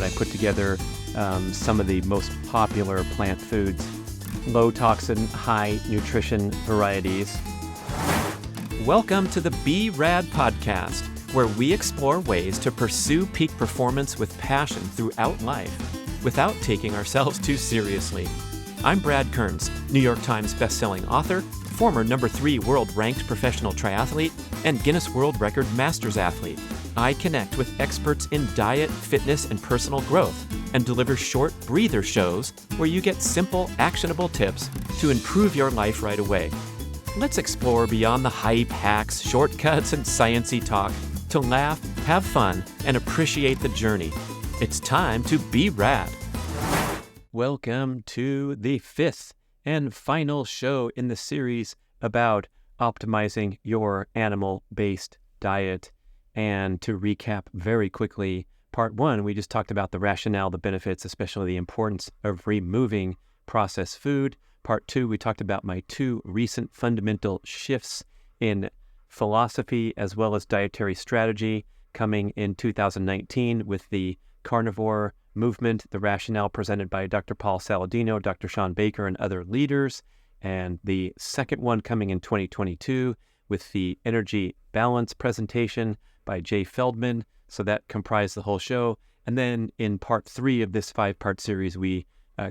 I put together some of the most popular plant foods, low toxin, high nutrition varieties. Welcome to the B.rad podcast, where we explore ways to pursue peak performance with passion throughout life without taking ourselves too seriously. I'm Brad Kearns, New York Times bestselling author, former #3 world-ranked professional triathlete, and Guinness World Record Masters athlete. I connect with experts in diet, fitness, and personal growth, and deliver short breather shows where you get simple, actionable tips to improve your life right away. Let's explore beyond the hype, hacks, shortcuts, and sciencey talk to laugh, have fun, and appreciate the journey. It's time to be rad. Welcome to the 5th and final show in the series about optimizing your animal-based diet. And to recap very quickly, part 1, we just talked about the rationale, the benefits, especially the importance of removing processed food. Part 2, we talked about my 2 recent fundamental shifts in philosophy as well as dietary strategy coming in 2019 with the carnivore movement, the rationale presented by Dr. Paul Saladino, Dr. Sean Baker, and other leaders, and the second one coming in 2022 with the energy balance presentation by Jay Feldman. So that comprised the whole show. And then in part 3 of this 5-part series, we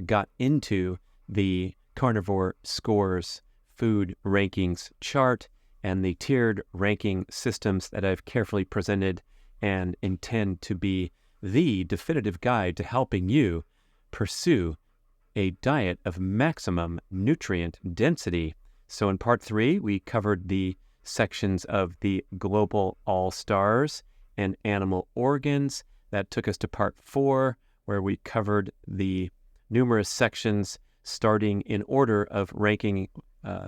got into the carnivore scores food rankings chart and the tiered ranking systems that I've carefully presented and intend to be the definitive guide to helping you pursue a diet of maximum nutrient density. So in part 3, we covered the sections of the global all-stars and animal organs. That took us to part 4, where we covered the numerous sections starting in order of ranking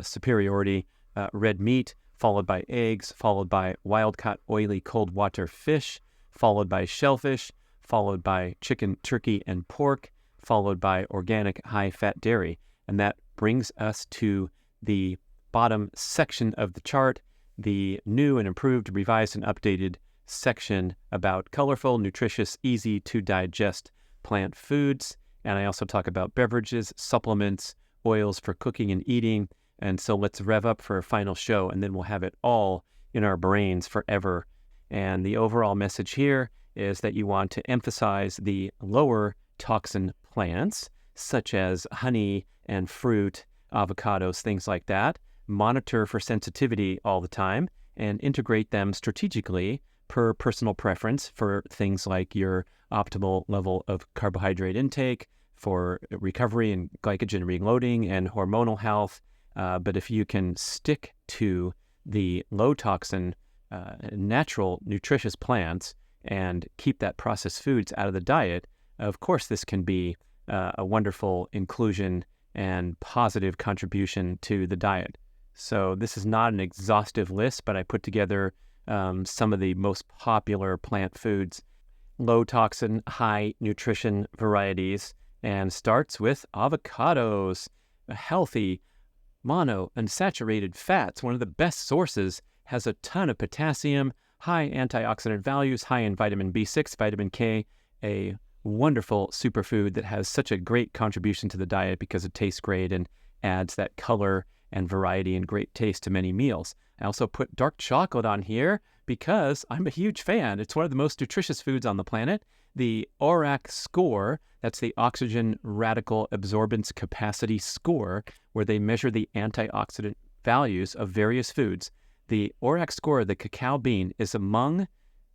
superiority, red meat, followed by eggs, followed by wild-caught oily cold water fish, followed by shellfish, followed by chicken, turkey, and pork, followed by organic high-fat dairy. And that brings us to the bottom section of the chart, the new and improved, revised, and updated section about colorful, nutritious, easy-to-digest plant foods. And I also talk about beverages, supplements, oils for cooking and eating. And so let's rev up for a final show, and then we'll have it all in our brains forever. And the overall message here is that you want to emphasize the lower toxin plants, such as honey and fruit, avocados, things like that. Monitor for sensitivity all the time and integrate them strategically per personal preference for things like your optimal level of carbohydrate intake, for recovery and glycogen reloading and hormonal health. But if you can stick to the low toxin, natural, nutritious plants and keep that processed foods out of the diet, of course, this can be a wonderful inclusion and positive contribution to the diet. So this is not an exhaustive list, but I put together some of the most popular plant foods, low toxin, high nutrition varieties, and starts with avocados, a healthy monounsaturated fats, one of the best sources, has a ton of potassium, high antioxidant values, high in vitamin B6, vitamin K, a wonderful superfood that has such a great contribution to the diet because it tastes great and adds that color and variety and great taste to many meals. I also put dark chocolate on here because I'm a huge fan. It's one of the most nutritious foods on the planet. The ORAC score, that's the oxygen radical absorbance capacity score, where they measure the antioxidant values of various foods. The ORAC score of the cacao bean is among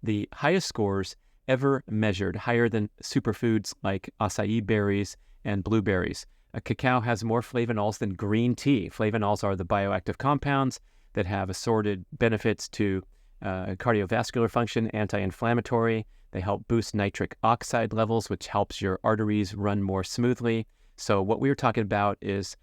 the highest scores ever measured, higher than superfoods like acai berries and blueberries. Cacao has more flavonols than green tea. Flavonols are the bioactive compounds that have assorted benefits to cardiovascular function, anti-inflammatory. They help boost nitric oxide levels, which helps your arteries run more smoothly. So what we were talking about is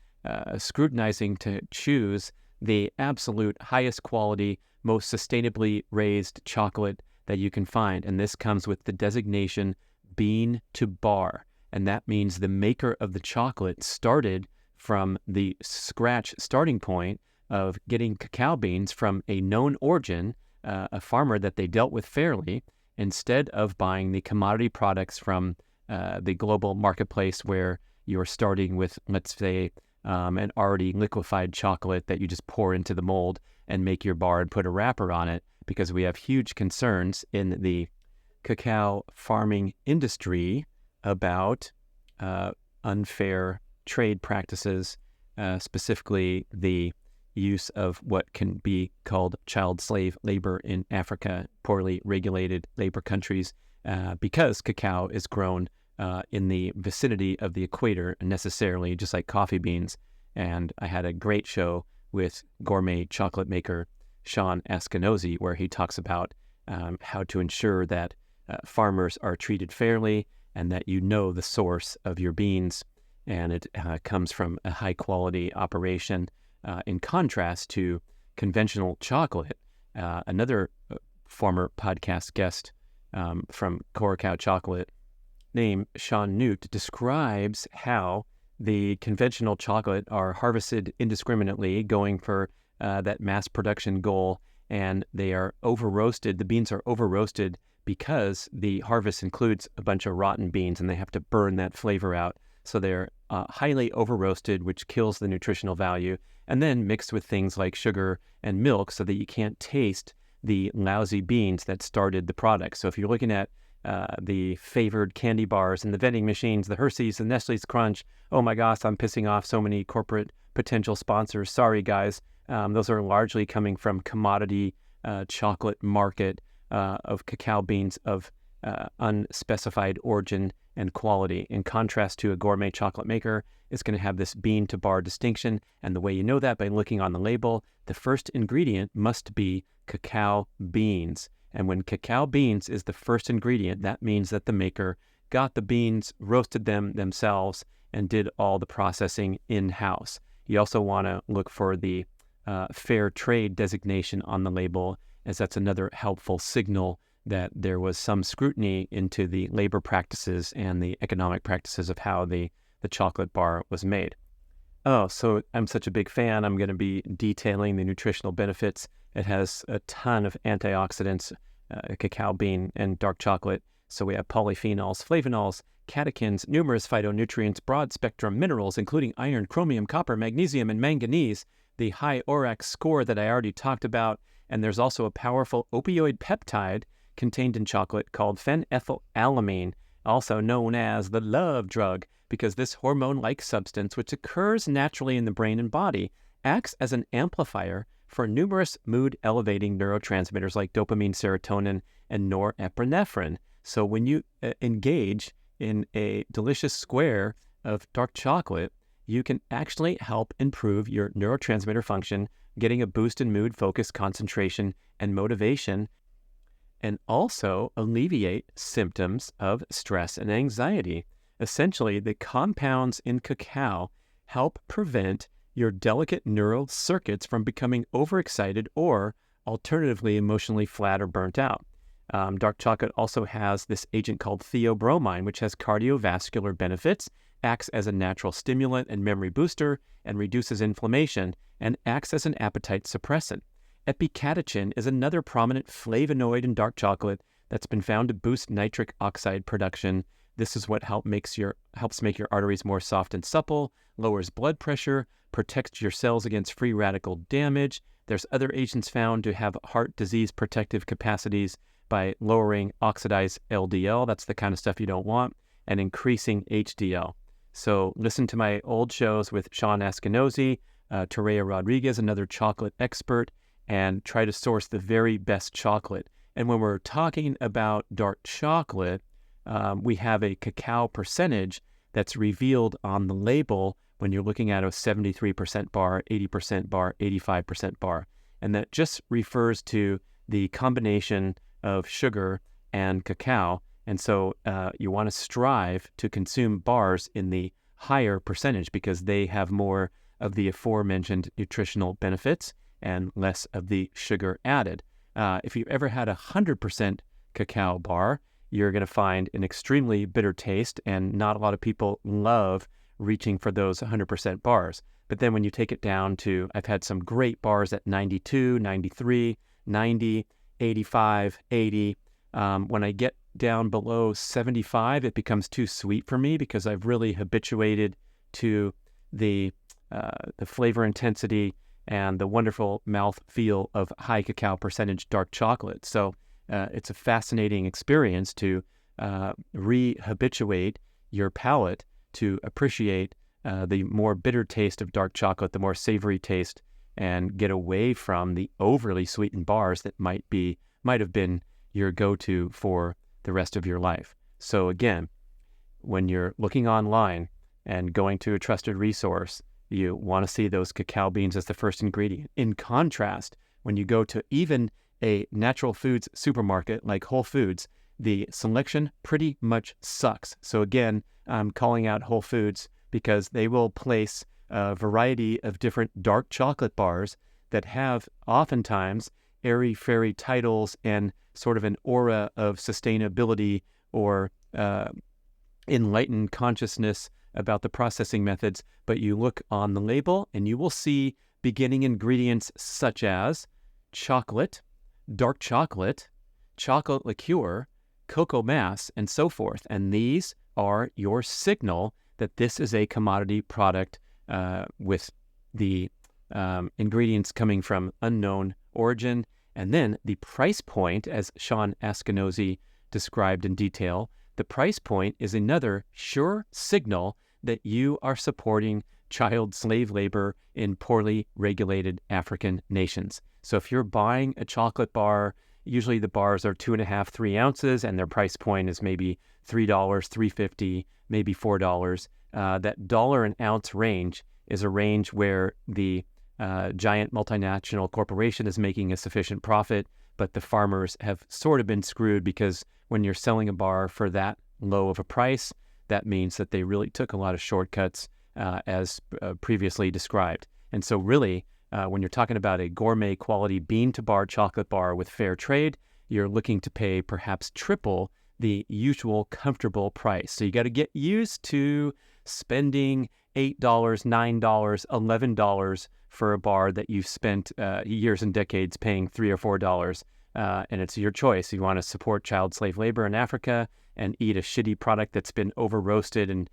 scrutinizing to choose the absolute highest quality, most sustainably raised chocolate that you can find. And this comes with the designation bean to bar. And that means the maker of the chocolate started from the scratch starting point of getting cacao beans from a known origin, a farmer that they dealt with fairly, instead of buying the commodity products from the global marketplace where you're starting with, let's say, an already liquefied chocolate that you just pour into the mold and make your bar and put a wrapper on it, because we have huge concerns in the cacao farming industry about unfair trade practices, specifically the use of what can be called child slave labor in Africa, poorly regulated labor countries, because cacao is grown in the vicinity of the equator, necessarily, just like coffee beans. And I had a great show with gourmet chocolate maker Sean Askinosie, where he talks about how to ensure that farmers are treated fairly and that you know the source of your beans, and it comes from a high-quality operation, in contrast to conventional chocolate. Another former podcast guest from Curacao Chocolate, named Sean Newt, describes how the conventional chocolate are harvested indiscriminately, going for that mass production goal, and they are over-roasted. The beans are over-roasted because the harvest includes a bunch of rotten beans, and they have to burn that flavor out. So they're highly over-roasted, which kills the nutritional value, and then mixed with things like sugar and milk so that you can't taste the lousy beans that started the product. So if you're looking at the favored candy bars and the vending machines, the Hershey's, the Nestle's Crunch, oh my gosh, I'm pissing off so many corporate potential sponsors. Sorry, guys. Those are largely coming from commodity chocolate market of cacao beans of unspecified origin and quality. In contrast to a gourmet chocolate maker, it's going to have this bean to bar distinction. And the way you know that, by looking on the label, the first ingredient must be cacao beans. And when cacao beans is the first ingredient, that means that the maker got the beans, roasted them themselves, and did all the processing in-house. You also want to look for the fair trade designation on the label, as that's another helpful signal that there was some scrutiny into the labor practices and the economic practices of how the chocolate bar was made. Oh, so I'm such a big fan. I'm going to be detailing the nutritional benefits. It has a ton of antioxidants, cacao bean and dark chocolate. So we have polyphenols, flavonols, catechins, numerous phytonutrients, broad spectrum minerals, including iron, chromium, copper, magnesium, and manganese, the high ORAC score that I already talked about. And there's also a powerful opioid peptide contained in chocolate called phenethylamine, also known as the love drug, because this hormone-like substance, which occurs naturally in the brain and body, acts as an amplifier for numerous mood-elevating neurotransmitters like dopamine, serotonin, and norepinephrine. So when you engage in a delicious square of dark chocolate, you can actually help improve your neurotransmitter function, getting a boost in mood, focus, concentration, and motivation, and also alleviate symptoms of stress and anxiety. Essentially, the compounds in cacao help prevent your delicate neural circuits from becoming overexcited or, alternatively, emotionally flat or burnt out. Dark chocolate also has this agent called theobromine, which has cardiovascular benefits, acts as a natural stimulant and memory booster, and reduces inflammation, and acts as an appetite suppressant. Epicatechin is another prominent flavonoid in dark chocolate that's been found to boost nitric oxide production. This is what helps make your arteries more soft and supple, lowers blood pressure, protects your cells against free radical damage. There's other agents found to have heart disease protective capacities by lowering oxidized LDL, that's the kind of stuff you don't want, and increasing HDL. So listen to my old shows with Sean Askinosie, Terea Rodriguez, another chocolate expert, and try to source the very best chocolate. And when we're talking about dark chocolate, we have a cacao percentage that's revealed on the label when you're looking at a 73% bar, 80% bar, 85% bar. And that just refers to the combination of sugar and cacao. And so you want to strive to consume bars in the higher percentage because they have more of the aforementioned nutritional benefits and less of the sugar added. If you've ever had 100% cacao bar, you're going to find an extremely bitter taste, and not a lot of people love reaching for those 100% bars. But then when you take it down to, I've had some great bars at 92, 93, 90, 85, 80. When I get down below 75, it becomes too sweet for me because I've really habituated to the flavor intensity and the wonderful mouth feel of high cacao percentage dark chocolate. So it's a fascinating experience to re-habituate your palate to appreciate the more bitter taste of dark chocolate, the more savory taste, and get away from the overly sweetened bars that might have been your go-to for the rest of your life. So again, when you're looking online and going to a trusted resource, you want to see those cacao beans as the first ingredient. In contrast, when you go to even a natural foods supermarket like Whole Foods, the selection pretty much sucks. So again, I'm calling out Whole Foods because they will place a variety of different dark chocolate bars that have oftentimes airy-fairy titles and sort of an aura of sustainability or enlightened consciousness about the processing methods. But you look on the label and you will see beginning ingredients such as chocolate, dark chocolate, chocolate liqueur, cocoa mass, and so forth. And these are your signal that this is a commodity product with the ingredients coming from unknown origin. And then the price point, as Sean Askinosie described in detail, the price point is another sure signal that you are supporting child slave labor in poorly regulated African nations. So if you're buying a chocolate bar, usually the bars are 2.5, 3 ounces, and their price point is maybe $3, $3.50, maybe $4. That dollar an ounce range is a range where the giant multinational corporation is making a sufficient profit, but the farmers have sort of been screwed because when you're selling a bar for that low of a price, that means that they really took a lot of shortcuts as previously described. And so really, when you're talking about a gourmet quality bean-to-bar chocolate bar with fair trade, you're looking to pay perhaps triple the usual comfortable price. So you got to get used to spending $8, $9, $11 for a bar that you've spent years and decades paying $3 or $4. And it's your choice. You want to support child slave labor in Africa and eat a shitty product that's been over roasted and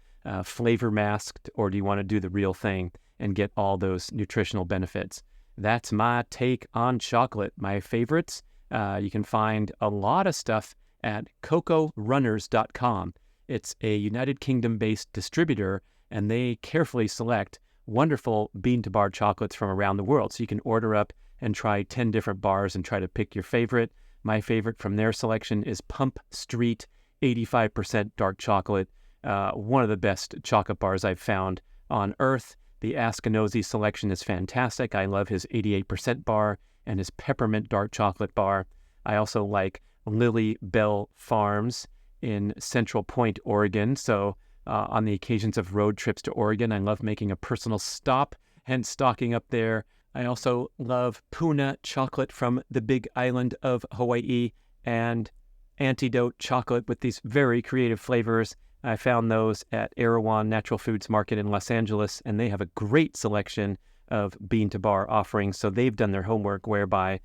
flavor masked, or do you want to do the real thing and get all those nutritional benefits? That's my take on chocolate. My favorites, you can find a lot of stuff at cocorunners.com. It's a United Kingdom-based distributor, and they carefully select wonderful bean-to-bar chocolates from around the world. So you can order up and try 10 different bars and try to pick your favorite. My favorite from their selection is Pump Street 85% dark chocolate. One of the best chocolate bars I've found on earth. The Askinosie selection is fantastic. I love his 88% bar and his peppermint dark chocolate bar. I also like Lily Bell Farms in Central Point, Oregon. So on the occasions of road trips to Oregon, I love making a personal stop and stocking up there. I also love Puna chocolate from the big island of Hawaii and Antidote chocolate with these very creative flavors. I found those at Erewhon Natural Foods Market in Los Angeles, and they have a great selection of bean-to-bar offerings. So they've done their homework, whereby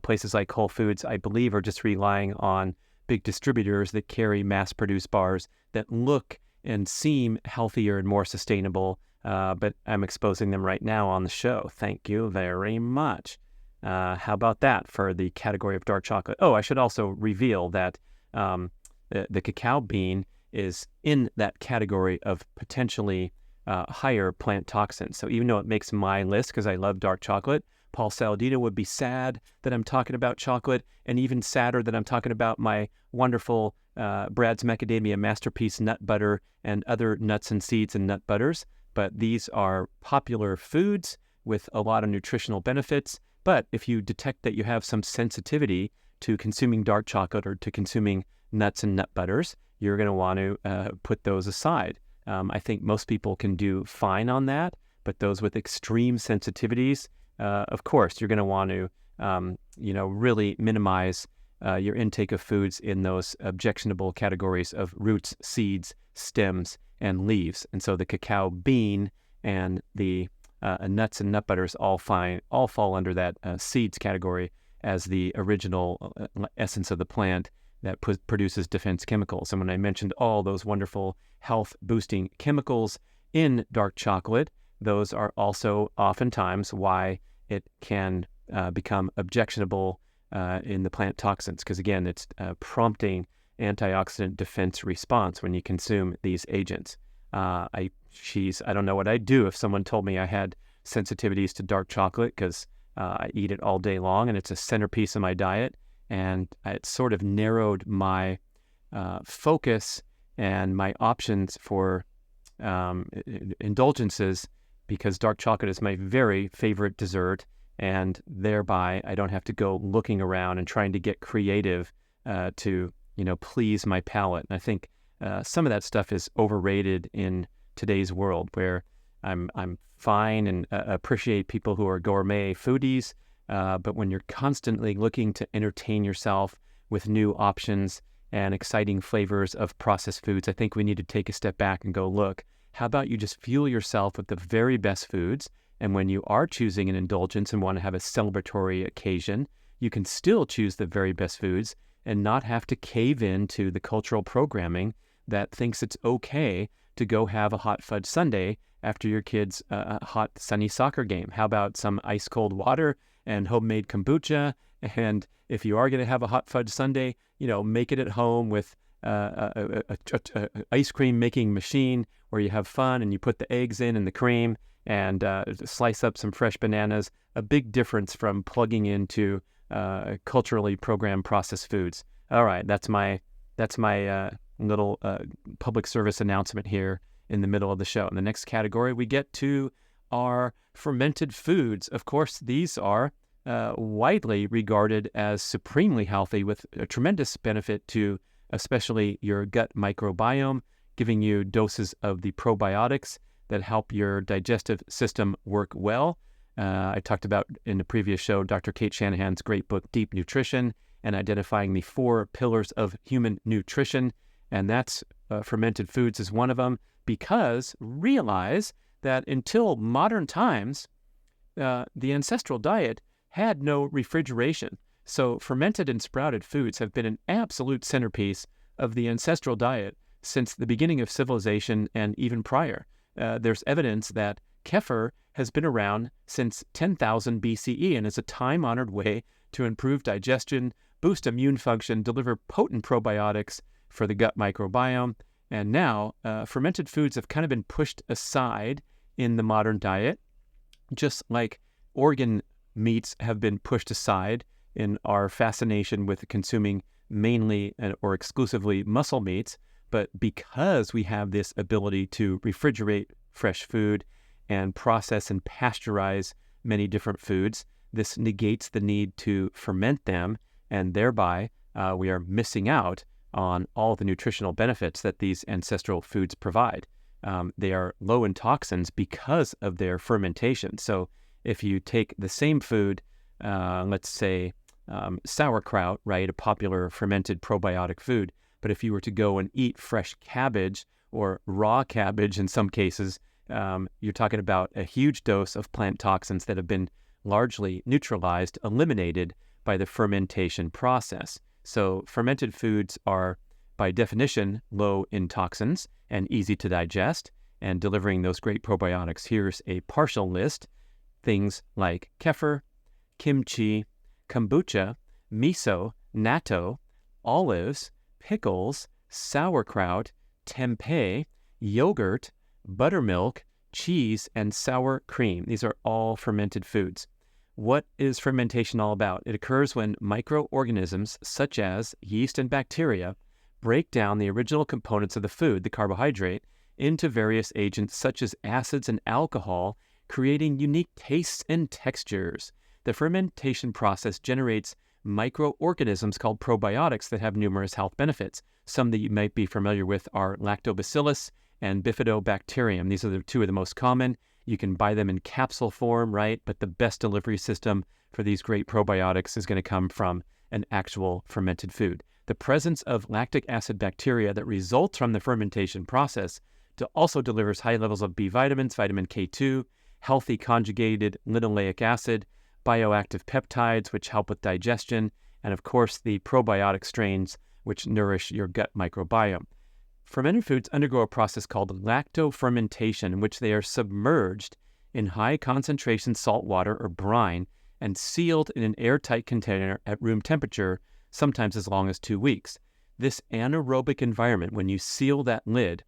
places like Whole Foods, I believe, are just relying on big distributors that carry mass-produced bars that look and seem healthier and more sustainable, but I'm exposing them right now on the show. Thank you very much. How about that for the category of dark chocolate? Oh, I should also reveal that the cacao bean is in that category of potentially higher plant toxins. So even though it makes my list because I love dark chocolate, Paul Saladino would be sad that I'm talking about chocolate, and even sadder that I'm talking about my wonderful Brad's Macadamia Masterpiece nut butter and other nuts and seeds and nut butters. But these are popular foods with a lot of nutritional benefits. But if you detect that you have some sensitivity to consuming dark chocolate or to consuming nuts and nut butters, you're going to want to put those aside. I think most people can do fine on that, but those with extreme sensitivities, of course, you're going to want to, really minimize your intake of foods in those objectionable categories of roots, seeds, stems, and leaves. And so the cacao bean and the nuts and nut butters all fall under that seeds category as the original essence of the plant that produces defense chemicals. And when I mentioned all those wonderful health-boosting chemicals in dark chocolate, those are also oftentimes why it can become objectionable in the plant toxins, because again, it's prompting antioxidant defense response when you consume these agents. I don't know what I'd do if someone told me I had sensitivities to dark chocolate, because I eat it all day long and it's a centerpiece of my diet, and it sort of narrowed my focus and my options for indulgences, because dark chocolate is my very favorite dessert, and thereby I don't have to go looking around and trying to get creative to please my palate. And I think some of that stuff is overrated in today's world, where I'm fine and appreciate people who are gourmet foodies, but when you're constantly looking to entertain yourself with new options and exciting flavors of processed foods, I think we need to take a step back and go, look, how about you just fuel yourself with the very best foods? And when you are choosing an indulgence and want to have a celebratory occasion, you can still choose the very best foods and not have to cave into the cultural programming that thinks it's okay to go have a hot fudge sundae after your kid's hot sunny soccer game. How about some ice cold water and homemade kombucha? And if you are going to have a hot fudge sundae, make it at home with a ice cream making machine where you have fun and you put the eggs in and the cream and slice up some fresh bananas. A big difference from plugging into culturally programmed processed foods. All right, that's my little public service announcement here in the middle of the show. In the next category, we get to our fermented foods. Of course, these are widely regarded as supremely healthy, with a tremendous benefit to especially your gut microbiome, giving you doses of the probiotics that help your digestive system work well. I talked about in the previous show, Dr. Kate Shanahan's great book, Deep Nutrition, and identifying the 4 pillars of human nutrition. And that's fermented foods is one of them, because realize that until modern times, the ancestral diet had no refrigeration. So fermented and sprouted foods have been an absolute centerpiece of the ancestral diet since the beginning of civilization and even prior. There's evidence that kefir has been around since 10,000 BCE and is a time-honored way to improve digestion, boost immune function, deliver potent probiotics for the gut microbiome. And now fermented foods have kind of been pushed aside in the modern diet, just like organ meats have been pushed aside in our fascination with consuming mainly or exclusively muscle meats. But because we have this ability to refrigerate fresh food and process and pasteurize many different foods, this negates the need to ferment them, and thereby we are missing out on all the nutritional benefits that these ancestral foods provide. They are low in toxins because of their fermentation. So if you take the same food, let's say sauerkraut, right, a popular fermented probiotic food, but if you were to go and eat fresh cabbage or raw cabbage in some cases, you're talking about a huge dose of plant toxins that have been largely neutralized, eliminated by the fermentation process. So fermented foods are, by definition, low in toxins and easy to digest, and delivering those great probiotics. Here's a partial list. Things like kefir, kimchi, kombucha, miso, natto, olives, pickles, sauerkraut, tempeh, yogurt, buttermilk, cheese, and sour cream. These are all fermented foods. What is fermentation all about? It occurs when microorganisms such as yeast and bacteria break down the original components of the food, the carbohydrate, into various agents such as acids and alcohol, creating unique tastes and textures. The fermentation process generates microorganisms called probiotics that have numerous health benefits. Some that you might be familiar with are lactobacillus and bifidobacterium. These are the 2 of the most common. You can buy them in capsule form, right? But the best delivery system for these great probiotics is going to come from an actual fermented food. The presence of lactic acid bacteria that results from the fermentation process also delivers high levels of B vitamins, vitamin K2, healthy conjugated linoleic acid, bioactive peptides, which help with digestion, and of course the probiotic strains which nourish your gut microbiome. Fermented foods undergo a process called lactofermentation, in which they are submerged in high concentration salt water or brine and sealed in an airtight container at room temperature, sometimes as long as 2 weeks. This anaerobic environment, when you seal that lid,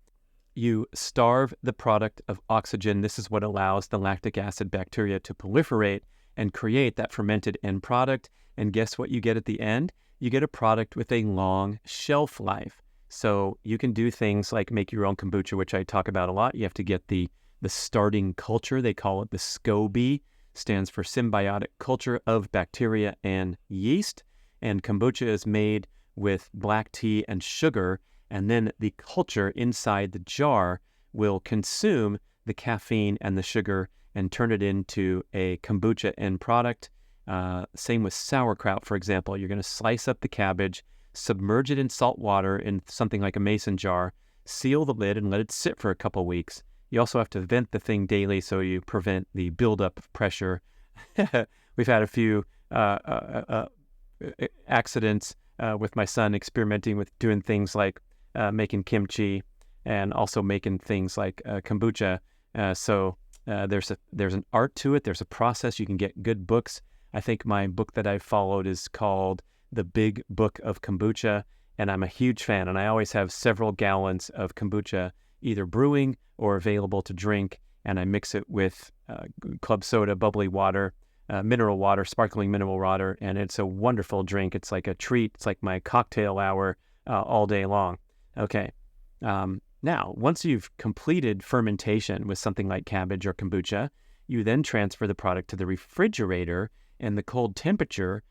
you starve the product of oxygen. This is what allows the lactic acid bacteria to proliferate and create that fermented end product. And guess what you get at the end? You get a product with a long shelf life. So you can do things like make your own kombucha, which I talk about a lot. You have to get the starting culture. They call it the SCOBY, stands for symbiotic culture of bacteria and yeast. And kombucha is made with black tea and sugar, and then the culture inside the jar will consume the caffeine and the sugar and turn it into a kombucha end product. Same with sauerkraut, for example. You're going to slice up the cabbage, submerge it in salt water in something like a mason jar, seal the lid, and let it sit for a couple weeks. You also have to vent the thing daily so you prevent the buildup of pressure. We've had a few accidents with my son experimenting with doing things like making kimchi and also making things like kombucha. So there's an art to it. There's a process. You can get good books. I think my book that I followed is called The Big Book of Kombucha, and I'm a huge fan. And I always have several gallons of kombucha either brewing or available to drink, and I mix it with club soda, bubbly water, mineral water, sparkling mineral water, and it's a wonderful drink. It's like a treat. It's like my cocktail hour all day long. Okay. Now, once you've completed fermentation with something like cabbage or kombucha, you then transfer the product to the refrigerator, and the cold temperature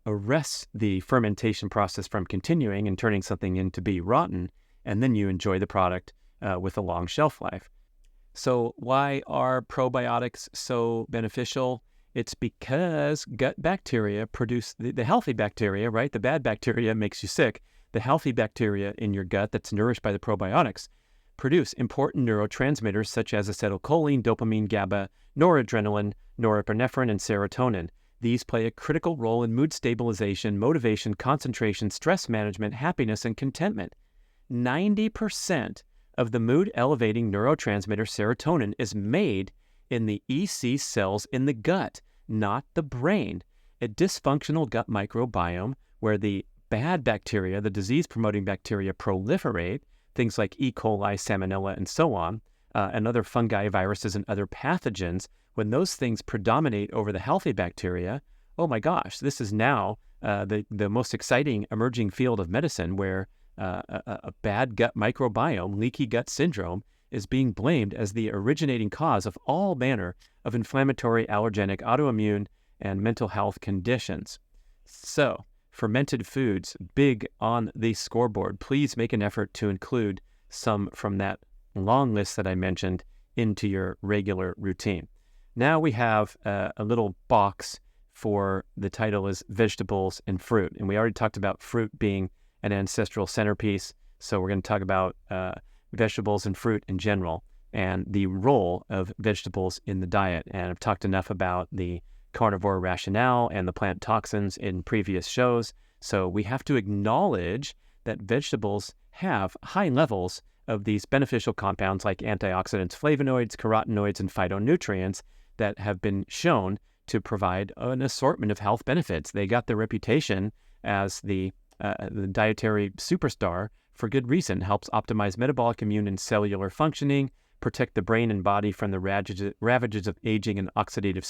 arrests the fermentation process from continuing and turning something into be rotten, and then you enjoy the product with a long shelf life. So why are probiotics so beneficial? It's because gut bacteria produce the healthy bacteria, right? The bad bacteria makes you sick. The healthy bacteria in your gut that's nourished by the probiotics produce important neurotransmitters such as acetylcholine, dopamine, GABA, noradrenaline, norepinephrine, and serotonin. These play a critical role in mood stabilization, motivation, concentration, stress management, happiness, and contentment. 90% of the mood-elevating neurotransmitter serotonin is made in the EC cells in the gut, not the brain. A dysfunctional gut microbiome where the bad bacteria, the disease-promoting bacteria, proliferate, things like E. coli, salmonella, and so on, and other fungi, viruses, and other pathogens. When those things predominate over the healthy bacteria, oh my gosh, this is now the most exciting emerging field of medicine, where a bad gut microbiome, leaky gut syndrome, is being blamed as the originating cause of all manner of inflammatory, allergenic, autoimmune, and mental health conditions. So, fermented foods, big on the scoreboard. Please make an effort to include some from that long list that I mentioned into your regular routine. Now we have a little box for the title is vegetables and fruit. And we already talked about fruit being an ancestral centerpiece. So we're going to talk about vegetables and fruit in general and the role of vegetables in the diet. And I've talked enough about the carnivore rationale and the plant toxins in previous shows. So we have to acknowledge that vegetables have high levels of these beneficial compounds like antioxidants, flavonoids, carotenoids, and phytonutrients that have been shown to provide an assortment of health benefits. They got their reputation as the dietary superstar for good reason. Helps optimize metabolic, immune, and cellular functioning, protect the brain and body from the ravages of aging and oxidative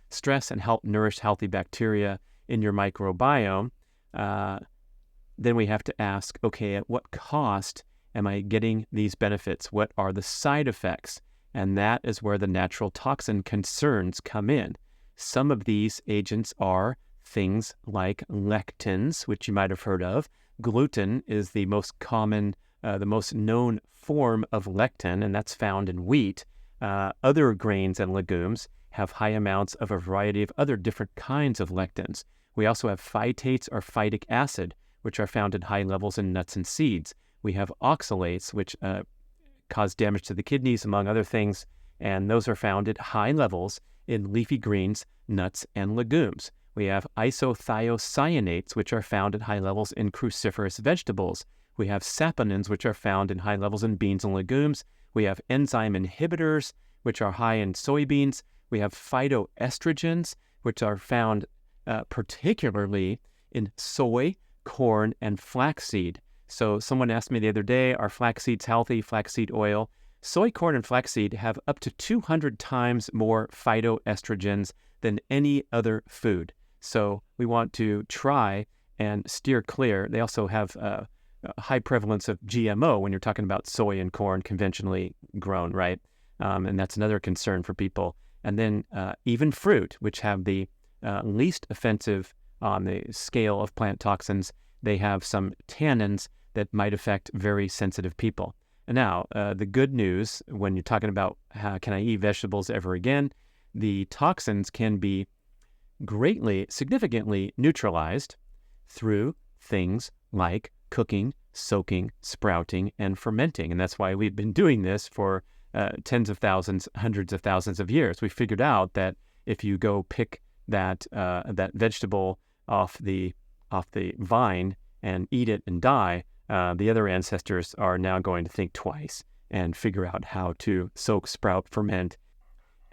stress, and help nourish healthy bacteria in your microbiome. Then we have to ask, okay, at what cost am I getting these benefits? What are the side effects? And that is where the natural toxin concerns come in. Some of these agents are things like lectins, which you might have heard of. Gluten is the most common, the most known form of lectin, and that's found in wheat. Other grains and legumes have high amounts of a variety of other different kinds of lectins. We also have phytates or phytic acid, which are found in high levels in nuts and seeds. We have oxalates, which cause damage to the kidneys, among other things, and those are found at high levels in leafy greens, nuts, and legumes. We have isothiocyanates, which are found at high levels in cruciferous vegetables. We have saponins, which are found in high levels in beans and legumes. We have enzyme inhibitors, which are high in soybeans. We have phytoestrogens, which are found particularly in soy, corn, and flaxseed. So someone asked me the other day, are flax seeds healthy? Flaxseed oil. Soy, corn, and flaxseed have up to 200 times more phytoestrogens than any other food. So we want to try and steer clear. They also have a high prevalence of GMO when you're talking about soy and corn conventionally grown, right? And that's another concern for people. And then even fruit, which have the least offensive on the scale of plant toxins, they have some tannins that might affect very sensitive people. And now, the good news when you're talking about how can I eat vegetables ever again, the toxins can be greatly, significantly neutralized through things like cooking, soaking, sprouting, and fermenting. And that's why we've been doing this for tens of thousands, hundreds of thousands of years. We figured out that if you go pick that vegetable off the vine and eat it and die, the other ancestors are now going to think twice and figure out how to soak, sprout, ferment,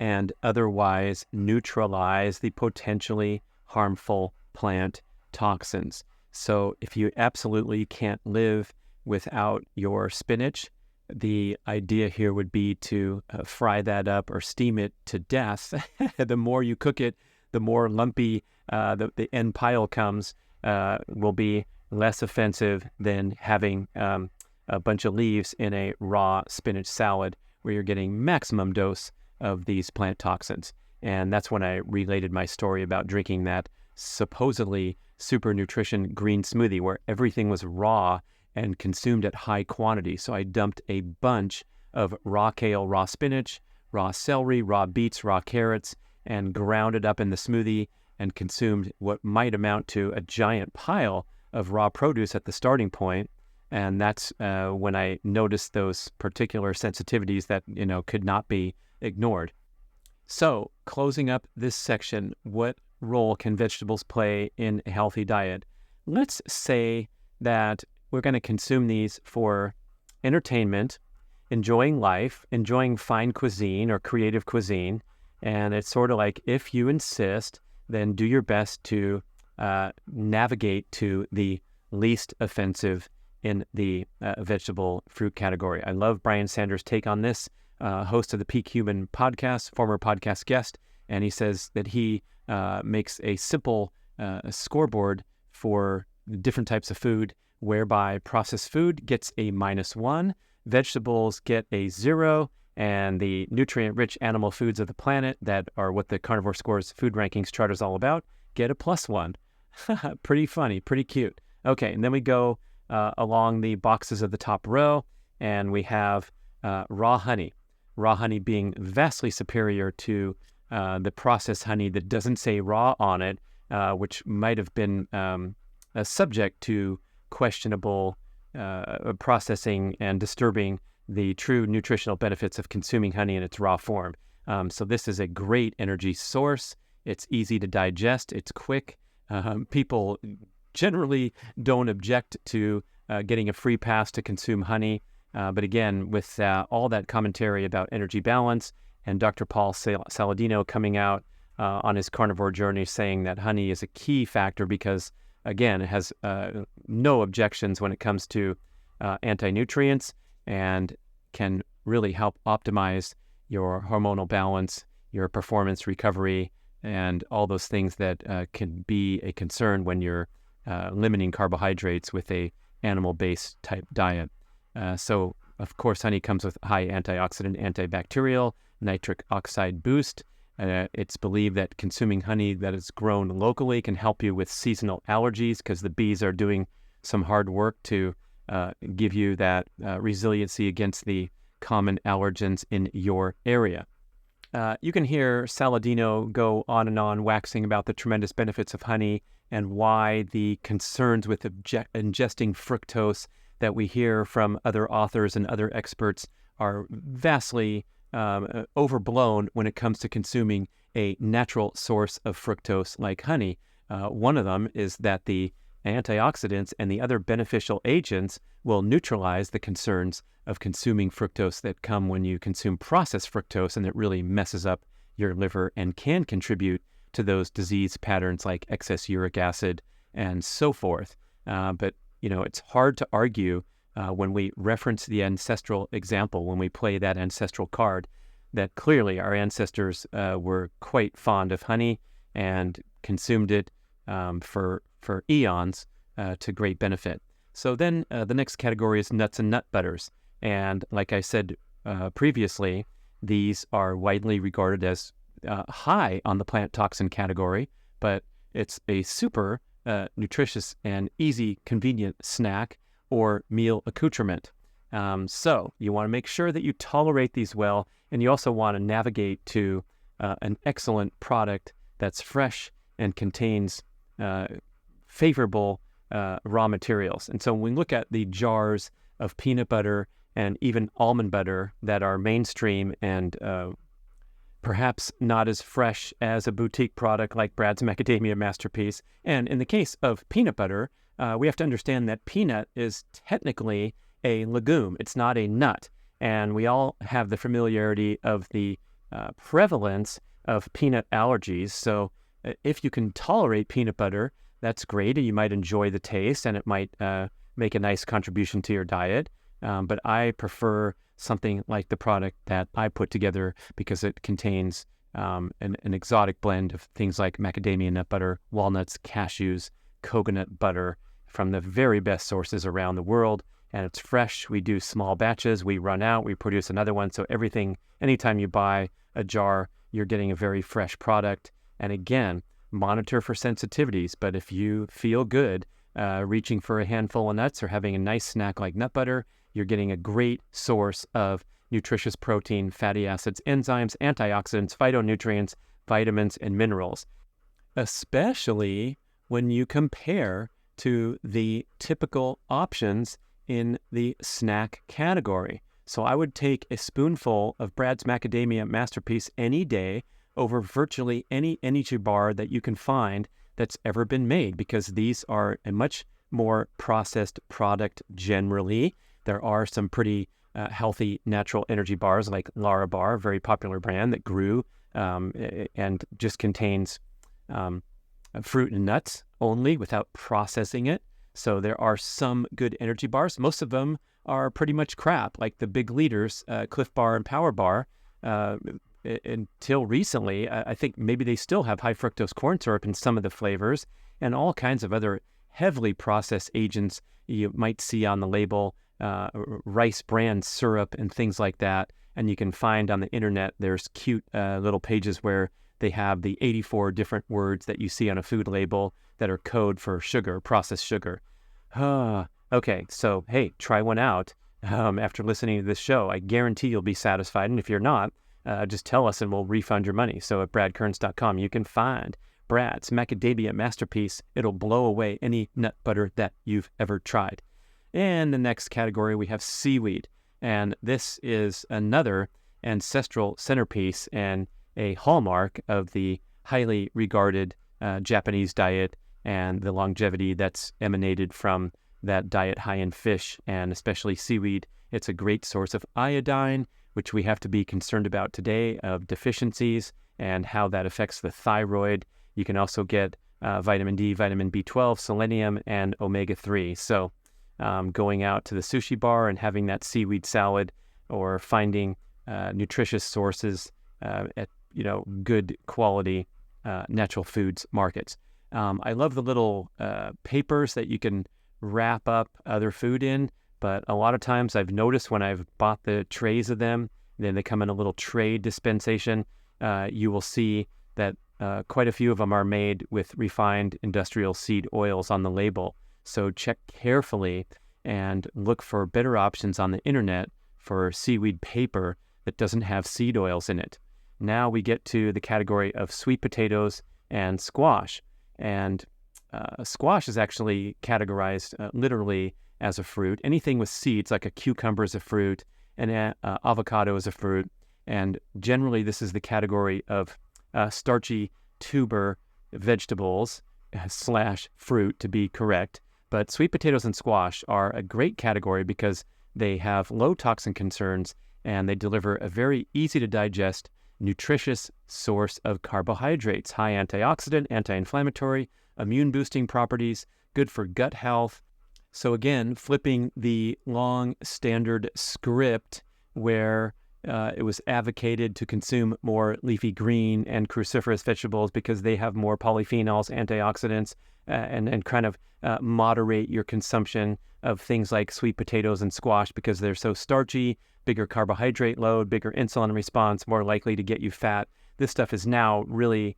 and otherwise neutralize the potentially harmful plant toxins. So if you absolutely can't live without your spinach, the idea here would be to fry that up or steam it to death. The more you cook it, the more lumpy the end pile comes, will be less offensive than having a bunch of leaves in a raw spinach salad where you're getting maximum dose of these plant toxins. And that's when I related my story about drinking that supposedly super nutrition green smoothie where everything was raw and consumed at high quantity. So I dumped a bunch of raw kale, raw spinach, raw celery, raw beets, raw carrots, and ground it up in the smoothie and consumed what might amount to a giant pile of raw produce at the starting point. And that's when I noticed those particular sensitivities that, could not be ignored. So closing up this section, what role can vegetables play in a healthy diet? Let's say that we're going to consume these for entertainment, enjoying life, enjoying fine cuisine or creative cuisine. And it's sort of like, if you insist, then do your best to navigate to the least offensive in the vegetable fruit category. I love Brian Sanders' take on this, host of the Peak Human podcast, former podcast guest, and he says that he makes a simple scoreboard for different types of food, whereby processed food gets a -1, vegetables get a 0, and the nutrient-rich animal foods of the planet that are what the Carnivore Scores food rankings chart is all about get a +1. Pretty funny, pretty cute. Okay, and then we go along the boxes of the top row, and we have raw honey. Raw honey being vastly superior to the processed honey that doesn't say raw on it, which might have been subject to questionable processing and disturbing the true nutritional benefits of consuming honey in its raw form. So this is a great energy source. It's easy to digest. It's quick. People generally don't object to getting a free pass to consume honey. But again, with all that commentary about energy balance and Dr. Paul Saladino coming out on his carnivore journey saying that honey is a key factor because, again, it has no objections when it comes to anti-nutrients and can really help optimize your hormonal balance, your performance recovery, and all those things that can be a concern when you're limiting carbohydrates with a animal-based type diet. So, of course, honey comes with high antioxidant, antibacterial, nitric oxide boost. It's believed that consuming honey that is grown locally can help you with seasonal allergies because the bees are doing some hard work to give you that resiliency against the common allergens in your area. You can hear Saladino go on and on waxing about the tremendous benefits of honey and why the concerns with ingesting fructose that we hear from other authors and other experts are vastly overblown when it comes to consuming a natural source of fructose like honey. One of them is that the antioxidants and the other beneficial agents will neutralize the concerns of consuming fructose that come when you consume processed fructose, and it really messes up your liver and can contribute to those disease patterns like excess uric acid and so forth. But it's hard to argue when we reference the ancestral example, when we play that ancestral card, that clearly our ancestors were quite fond of honey and consumed it for eons to great benefit. So then the next category is nuts and nut butters. And like I said previously, these are widely regarded as high on the plant toxin category, but it's a super nutritious and easy, convenient snack or meal accoutrement. So you want to make sure that you tolerate these well, and you also want to navigate to an excellent product that's fresh and contains favorable raw materials. And so when we look at the jars of peanut butter and even almond butter that are mainstream and perhaps not as fresh as a boutique product like Brad's Macadamia Masterpiece. And in the case of peanut butter, we have to understand that peanut is technically a legume. It's not a nut. And we all have the familiarity of the prevalence of peanut allergies. So if you can tolerate peanut butter, that's great. You might enjoy the taste and it might make a nice contribution to your diet. But I prefer something like the product that I put together because it contains an exotic blend of things like macadamia nut butter, walnuts, cashews, coconut butter from the very best sources around the world. And it's fresh. We do small batches. We run out. We produce another one. So anytime you buy a jar, you're getting a very fresh product. And again, monitor for sensitivities. But if you feel good reaching for a handful of nuts or having a nice snack like nut butter, you're getting a great source of nutritious protein, fatty acids, enzymes, antioxidants, phytonutrients, vitamins, and minerals, especially when you compare to the typical options in the snack category. So I would take a spoonful of Brad's Macadamia Masterpiece any day over virtually any energy bar that you can find that's ever been made, because these are a much more processed product generally. There are some pretty healthy natural energy bars like Lara Bar, a very popular brand that grew and just contains fruit and nuts only without processing it. So there are some good energy bars. Most of them are pretty much crap, like the big leaders, Cliff Bar and Power Bar. Until recently, I think maybe they still have high fructose corn syrup in some of the flavors and all kinds of other heavily processed agents you might see on the label, rice bran syrup and things like that. And you can find on the internet, there's cute little pages where they have the 84 different words that you see on a food label that are code for sugar, processed sugar. Okay, so hey, try one out after listening to this show. I guarantee you'll be satisfied. And if you're not, just tell us and we'll refund your money. So at bradkearns.com, you can find Brad's Macadamia Masterpiece. It'll blow away any nut butter that you've ever tried. And the next category, we have seaweed. And this is another ancestral centerpiece and a hallmark of the highly regarded Japanese diet and the longevity that's emanated from that diet high in fish and especially seaweed. It's a great source of iodine, which we have to be concerned about today, of deficiencies and how that affects the thyroid. You can also get vitamin D, vitamin B12, selenium, and omega-3. So going out to the sushi bar and having that seaweed salad or finding nutritious sources at good quality natural foods markets. I love the little papers that you can wrap up other food in, but a lot of times I've noticed when I've bought the trays of them, then they come in a little tray dispensation, you will see that quite a few of them are made with refined industrial seed oils on the label. So check carefully and look for better options on the internet for seaweed paper that doesn't have seed oils in it. Now we get to the category of sweet potatoes and squash. And squash is actually categorized literally as a fruit. Anything with seeds, like a cucumber is a fruit, and avocado is a fruit. And generally, this is the category of starchy tuber vegetables. slash fruit to be correct. But sweet potatoes and squash are a great category because they have low toxin concerns and they deliver a very easy to digest, nutritious source of carbohydrates, high antioxidant, anti-inflammatory, immune boosting properties, good for gut health. So again, flipping the long standard script where it was advocated to consume more leafy green and cruciferous vegetables because they have more polyphenols, antioxidants, and kind of moderate your consumption of things like sweet potatoes and squash because they're so starchy, bigger carbohydrate load, bigger insulin response, more likely to get you fat. This stuff is now really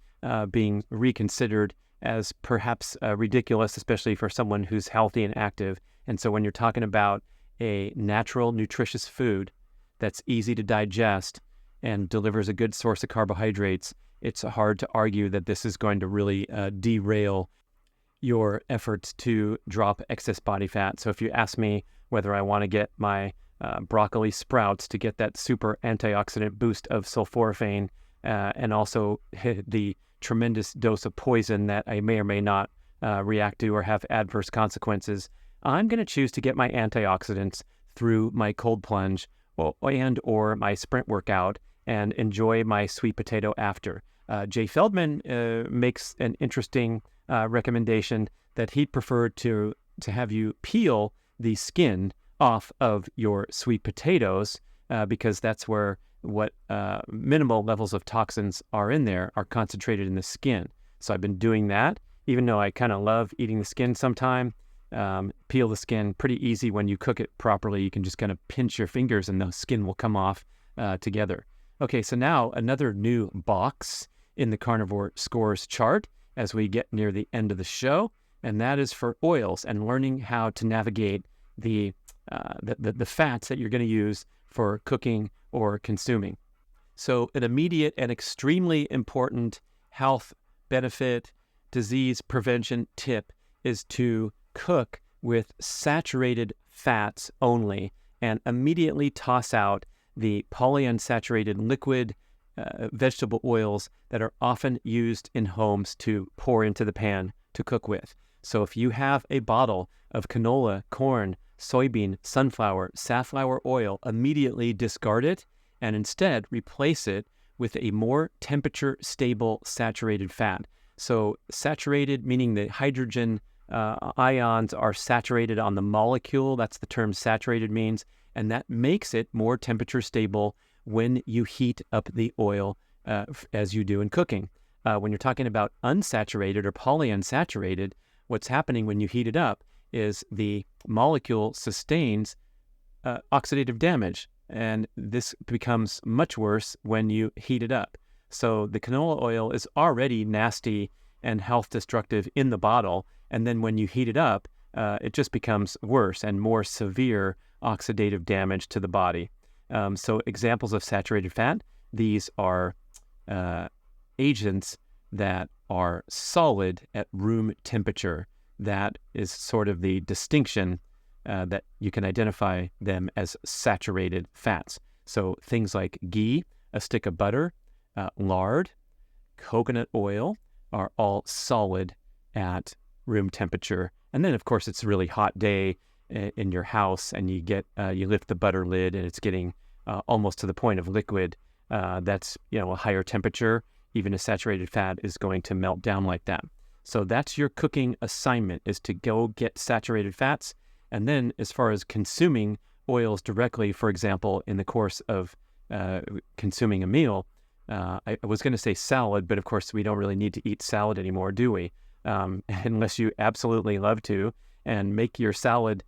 being reconsidered as perhaps ridiculous, especially for someone who's healthy and active. And so when you're talking about a natural, nutritious food that's easy to digest and delivers a good source of carbohydrates, it's hard to argue that this is going to really derail your efforts to drop excess body fat. So if you ask me whether I want to get my broccoli sprouts to get that super antioxidant boost of sulforaphane and also the tremendous dose of poison that I may or may not react to or have adverse consequences, I'm going to choose to get my antioxidants through my cold plunge and or my sprint workout and enjoy my sweet potato after. Jay Feldman makes an interesting recommendation that he'd prefer to have you peel the skin off of your sweet potatoes because that's where what minimal levels of toxins are in there are concentrated in the skin. So I've been doing that, even though I kind of love eating the skin sometime. Peel the skin pretty easy when you cook it properly. You can just kind of pinch your fingers and the skin will come off together. Okay, so now another new box in the Carnivore Scores chart as we get near the end of the show, and that is for oils and learning how to navigate the fats that you're going to use for cooking or consuming. So an immediate and extremely important health benefit, disease prevention tip is to cook with saturated fats only and immediately toss out the polyunsaturated liquid vegetable oils that are often used in homes to pour into the pan to cook with. So if you have a bottle of canola, corn, soybean, sunflower, safflower oil, immediately discard it and instead replace it with a more temperature stable saturated fat. So saturated meaning the hydrogen ions are saturated on the molecule. That's the term saturated means. And that makes it more temperature stable when you heat up the oil as you do in cooking. When you're talking about unsaturated or polyunsaturated, what's happening when you heat it up is the molecule sustains oxidative damage. And this becomes much worse when you heat it up. So the canola oil is already nasty and health destructive in the bottle. And then when you heat it up, it just becomes worse and more severe oxidative damage to the body. So examples of saturated fat, these are agents that are solid at room temperature. That is sort of the distinction that you can identify them as saturated fats. So things like ghee, a stick of butter, lard, coconut oil are all solid at room temperature. And then, of course, it's a really hot day in your house and you lift the butter lid and it's getting almost to the point of liquid. That's, a higher temperature. Even a saturated fat is going to melt down like that. So that's your cooking assignment, is to go get saturated fats. And then as far as consuming oils directly, for example, in the course of consuming a meal, I was going to say salad, but of course we don't really need to eat salad anymore, do we? Unless you absolutely love to, and make your salad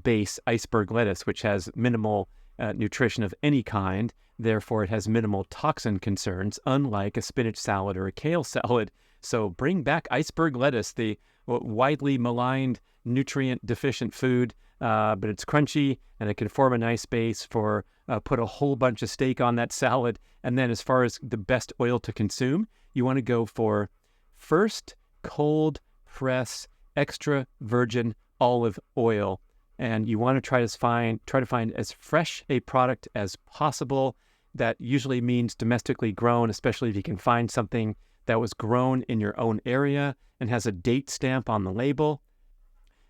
base iceberg lettuce, which has minimal nutrition of any kind. Therefore, it has minimal toxin concerns, unlike a spinach salad or a kale salad. So bring back iceberg lettuce, the widely maligned nutrient-deficient food, but it's crunchy and it can form a nice base for put a whole bunch of steak on that salad. And then as far as the best oil to consume, you want to go for first cold press extra virgin olive oil. And you want to try to find as fresh a product as possible. That usually means domestically grown, especially if you can find something that was grown in your own area and has a date stamp on the label.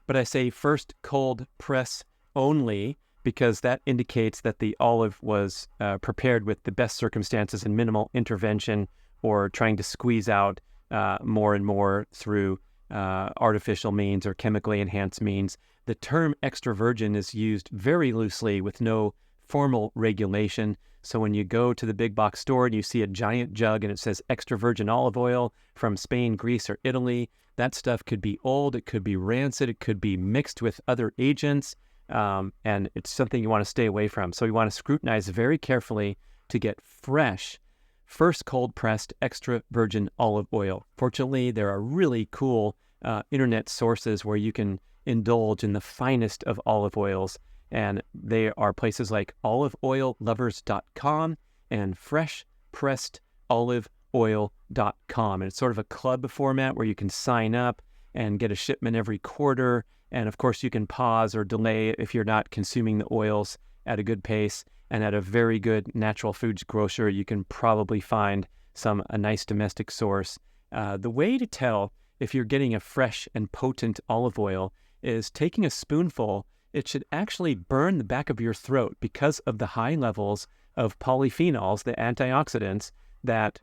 But I say first cold press only because that indicates that the olive was prepared with the best circumstances and minimal intervention or trying to squeeze out more and more through artificial means or chemically enhanced means. The term extra virgin is used very loosely with no formal regulation. So when you go to the big box store and you see a giant jug and it says extra virgin olive oil from Spain, Greece, or Italy, that stuff could be old, it could be rancid, it could be mixed with other agents, and it's something you want to stay away from. So you want to scrutinize very carefully to get fresh, first cold-pressed extra virgin olive oil. Fortunately, there are really cool internet sources where you can indulge in the finest of olive oils, and they are places like oliveoillovers.com and freshpressedoliveoil.com. And it's sort of a club format where you can sign up and get a shipment every quarter. And of course, you can pause or delay if you're not consuming the oils at a good pace. And at a very good natural foods grocer, you can probably find a nice domestic source. The way to tell if you're getting a fresh and potent olive oil is taking a spoonful. It should actually burn the back of your throat because of the high levels of polyphenols, the antioxidants, that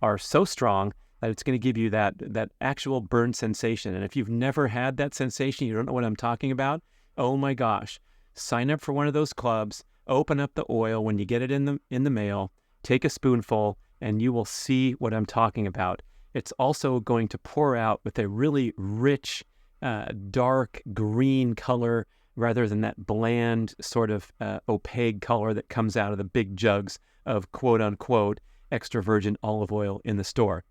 are so strong that it's going to give you that actual burn sensation. And if you've never had that sensation, you don't know what I'm talking about, oh my gosh, sign up for one of those clubs, open up the oil when you get it in the mail, take a spoonful, and you will see what I'm talking about. It's also going to pour out with a really rich, dark green color, rather than that bland sort of opaque color that comes out of the big jugs of quote-unquote extra virgin olive oil in the store.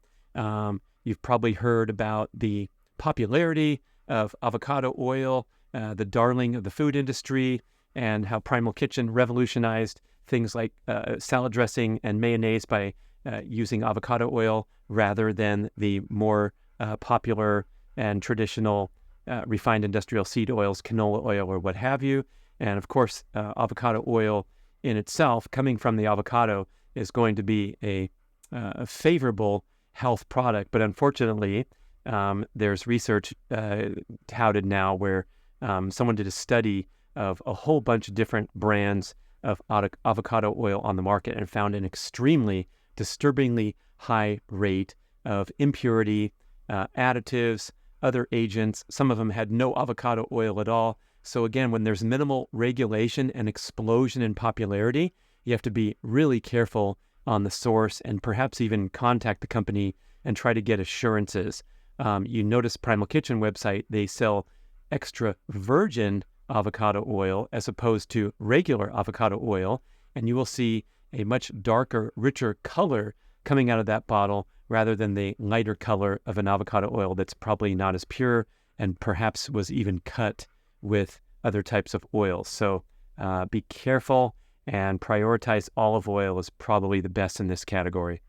You've probably heard about the popularity of avocado oil, the darling of the food industry, and how Primal Kitchen revolutionized things like salad dressing and mayonnaise by using avocado oil rather than the more popular and traditional refined industrial seed oils, canola oil, or what have you. And of course, avocado oil in itself, coming from the avocado, is going to be a favorable health product. But unfortunately, there's research touted now where someone did a study of a whole bunch of different brands of avocado oil on the market and found an extremely disturbingly high rate of impurity, additives, other agents. Some of them had no avocado oil at all. So again, when there's minimal regulation and explosion in popularity, you have to be really careful on the source and perhaps even contact the company and try to get assurances. You notice Primal Kitchen website, they sell extra virgin avocado oil as opposed to regular avocado oil, and you will see a much darker, richer color coming out of that bottle rather than the lighter color of an avocado oil that's probably not as pure and perhaps was even cut with other types of oils. So be careful and prioritize olive oil is probably the best in this category.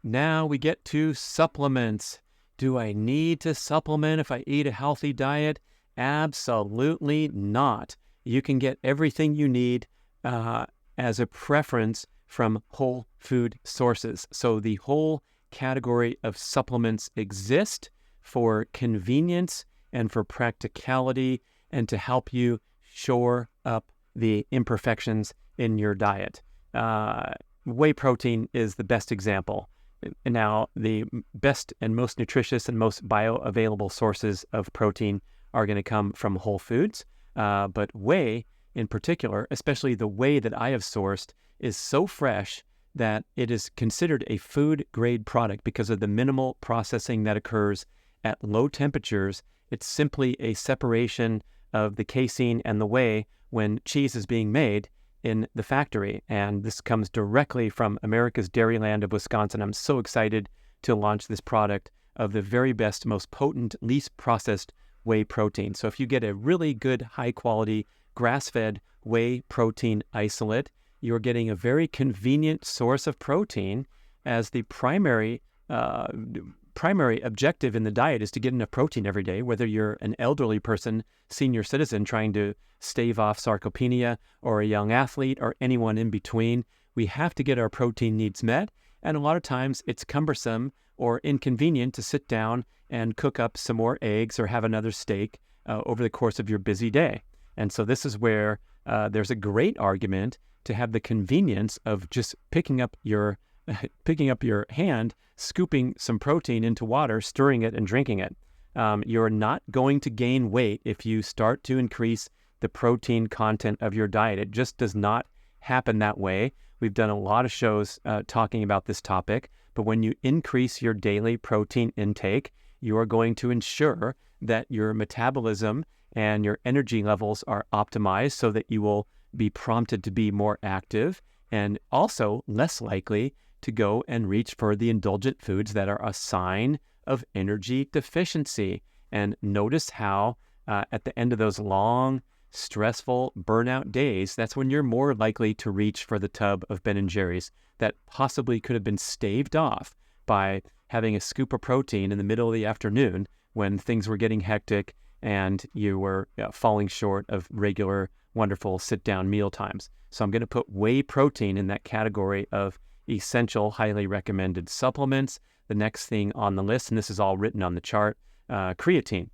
Now we get to supplements. Do I need to supplement if I eat a healthy diet? Absolutely not. You can get everything you need as a preference from whole food sources. So the whole category of supplements exist for convenience and for practicality and to help you shore up the imperfections in your diet. Whey protein is the best example. Now, the best and most nutritious and most bioavailable sources of protein are going to come from whole foods, but whey in particular, especially the whey that I have sourced, is so fresh that it is considered a food-grade product because of the minimal processing that occurs at low temperatures. It's simply a separation of the casein and the whey when cheese is being made in the factory. And this comes directly from America's dairyland of Wisconsin. I'm so excited to launch this product of the very best, most potent, least processed whey protein. So if you get a really good, high-quality, grass-fed whey protein isolate, you're getting a very convenient source of protein, as the primary objective in the diet is to get enough protein every day, whether you're an elderly person, senior citizen trying to stave off sarcopenia, or a young athlete, or anyone in between. we have to get our protein needs met. And a lot of times it's cumbersome or inconvenient to sit down and cook up some more eggs or have another steak over the course of your busy day. And so this is where there's a great argument to have the convenience of just picking up your hand, scooping some protein into water, stirring it and drinking it. You're not going to gain weight if you start to increase the protein content of your diet. It just does not happen that way. We've done a lot of shows talking about this topic, but when you increase your daily protein intake, you are going to ensure that your metabolism and your energy levels are optimized so that you will be prompted to be more active and also less likely to go and reach for the indulgent foods that are a sign of energy deficiency. And notice how at the end of those long, stressful burnout days, that's when you're more likely to reach for the tub of Ben & Jerry's that possibly could have been staved off by having a scoop of protein in the middle of the afternoon when things were getting hectic and you were falling short of regular, wonderful sit-down meal times. So I'm going to put whey protein in that category of essential, highly recommended supplements. The next thing on the list, and this is all written on the chart, creatine.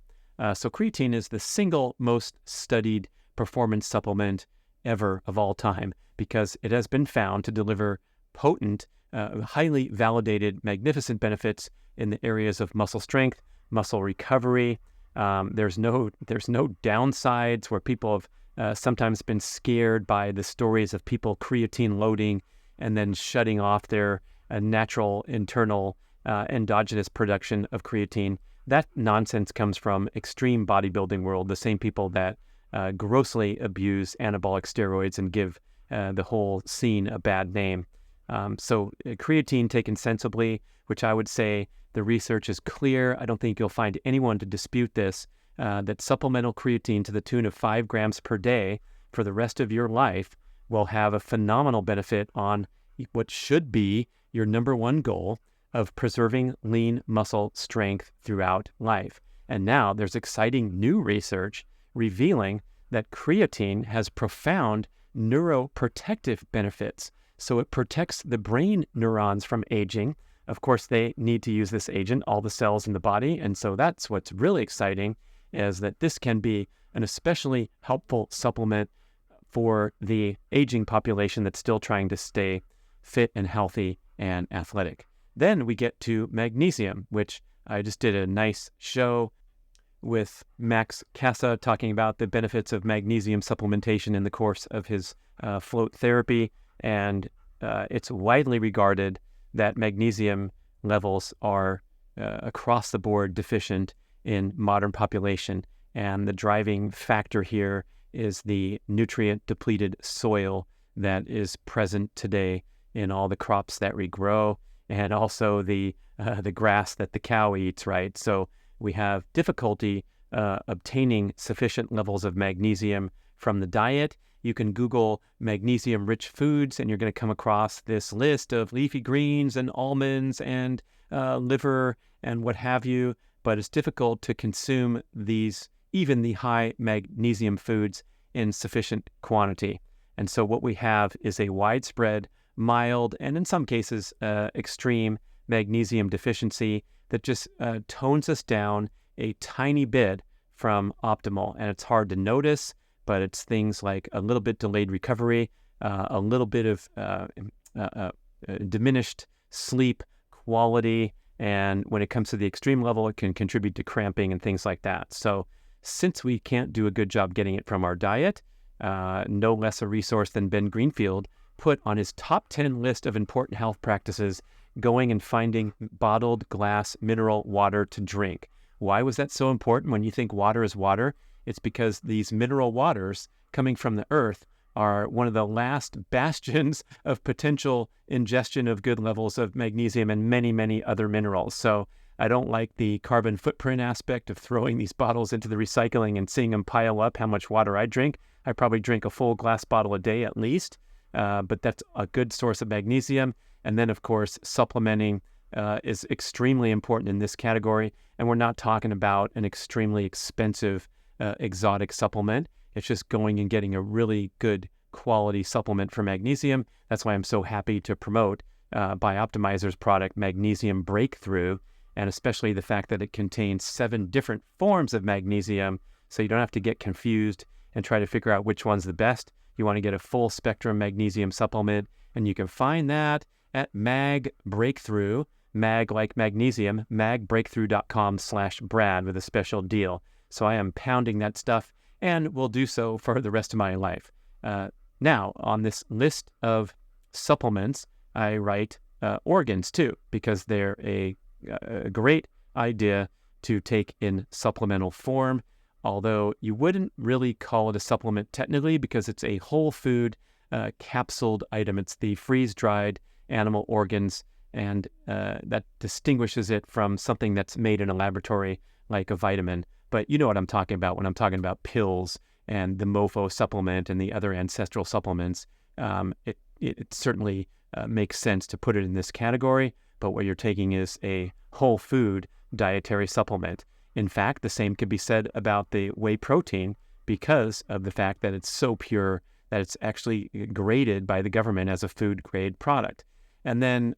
So creatine is the single most studied performance supplement ever of all time because it has been found to deliver potent, highly validated, magnificent benefits in the areas of muscle strength, muscle recovery. There's no downsides where people have sometimes been scared by the stories of people creatine loading and then shutting off their natural internal endogenous production of creatine. That nonsense comes from extreme bodybuilding world, the same people that grossly abuse anabolic steroids and give the whole scene a bad name. So creatine taken sensibly, which I would say the research is clear. I don't think you'll find anyone to dispute this, that supplemental creatine to the tune of 5 grams per day for the rest of your life will have a phenomenal benefit on what should be your number one goal of preserving lean muscle strength throughout life. And now there's exciting new research revealing that creatine has profound neuroprotective benefits. So it protects the brain neurons from aging. Of course, they need to use this agent, all the cells in the body. And so that's what's really exciting, is that this can be an especially helpful supplement for the aging population that's still trying to stay fit and healthy and athletic. Then we get to magnesium, which I just did a nice show with Max Casa talking about the benefits of magnesium supplementation in the course of his float therapy. And it's widely regarded that magnesium levels are across the board deficient in modern population. And the driving factor here is the nutrient depleted soil that is present today in all the crops that we grow, and also the grass that the cow eats, right? So we have difficulty obtaining sufficient levels of magnesium from the diet. You can Google magnesium-rich foods, and you're going to come across this list of leafy greens and almonds and liver and what have you, but it's difficult to consume these, even the high magnesium foods, in sufficient quantity. And so what we have is a widespread, mild, and in some cases extreme magnesium deficiency that just tones us down a tiny bit from optimal. And it's hard to notice, but it's things like a little bit delayed recovery, a little bit of diminished sleep quality, and when it comes to the extreme level, it can contribute to cramping and things like that. So since we can't do a good job getting it from our diet, no less a resource than Ben Greenfield put on his top 10 list of important health practices going and finding bottled glass mineral water to drink. Why was that so important? When you think water is water, it's because these mineral waters coming from the earth are one of the last bastions of potential ingestion of good levels of magnesium and many, many other minerals. So I don't like the carbon footprint aspect of throwing these bottles into the recycling and seeing them pile up how much water I drink. I probably drink a full glass bottle a day at least, but that's a good source of magnesium. And then, of course, supplementing is extremely important in this category. And we're not talking about an extremely expensive exotic supplement. It's just going and getting a really good quality supplement for magnesium. That's why I'm so happy to promote Bioptimizer's product, Magnesium Breakthrough, and especially the fact that it contains 7 different forms of magnesium, so you don't have to get confused and try to figure out which one's the best. You want to get a full spectrum magnesium supplement, and you can find that at Mag Breakthrough, mag like magnesium, magbreakthrough.com/Brad with a special deal. So I am pounding that stuff and will do so for the rest of my life. Now, on this list of supplements, I write organs too, because they're a great idea to take in supplemental form, although you wouldn't really call it a supplement technically because it's a whole food capsuled item. It's the freeze-dried animal organs, and that distinguishes it from something that's made in a laboratory like a vitamin. But you know what I'm talking about when I'm talking about pills and the MoFo supplement and the other ancestral supplements. It certainly makes sense to put it in this category, but what you're taking is a whole food dietary supplement. In fact, the same could be said about the whey protein because of the fact that it's so pure that it's actually graded by the government as a food grade product. And then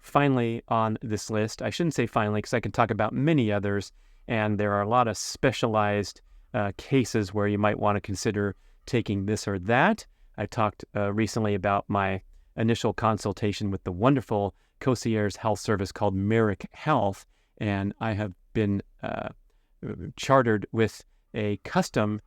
finally on this list, I shouldn't say finally because I can talk about many others, and there are a lot of specialized cases where you might want to consider taking this or that. I talked recently about my initial consultation with the wonderful concierge health service called Merrick Health, and I have been chartered with a custom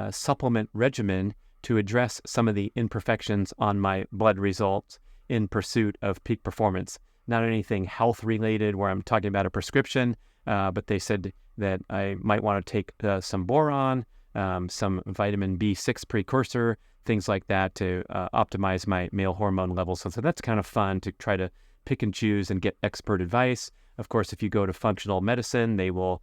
supplement regimen to address some of the imperfections on my blood results in pursuit of peak performance. Not anything health related where I'm talking about a prescription, but they said that I might want to take some boron, some vitamin B6 precursor, things like that to optimize my male hormone levels. So that's kind of fun to try to pick and choose and get expert advice. Of course, if you go to functional medicine, they will,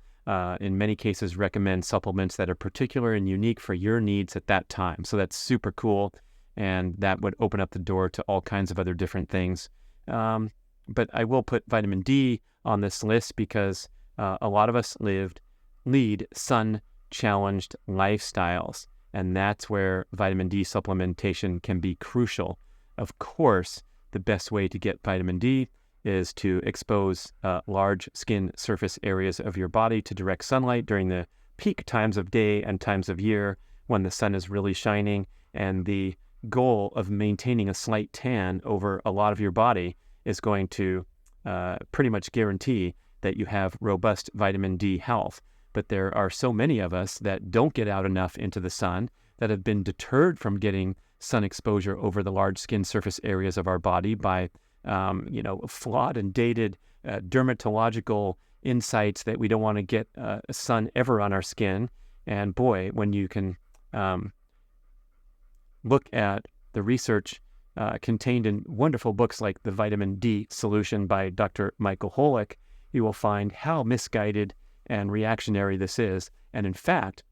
in many cases, recommend supplements that are particular and unique for your needs at that time. So that's super cool, and that would open up the door to all kinds of other different things. But I will put vitamin D on this list because a lot of us lead sun-challenged lifestyles, and that's where vitamin D supplementation can be crucial. Of course, the best way to get vitamin D is to expose large skin surface areas of your body to direct sunlight during the peak times of day and times of year when the sun is really shining. And the goal of maintaining a slight tan over a lot of your body is going to pretty much guarantee that you have robust vitamin D health. But there are so many of us that don't get out enough into the sun, that have been deterred from getting sun exposure over the large skin surface areas of our body by flawed and dated dermatological insights that we don't want to get sun ever on our skin. And boy, when you can look at the research contained in wonderful books like The Vitamin D Solution by Dr. Michael Holick, you will find how misguided and reactionary this is. And in fact,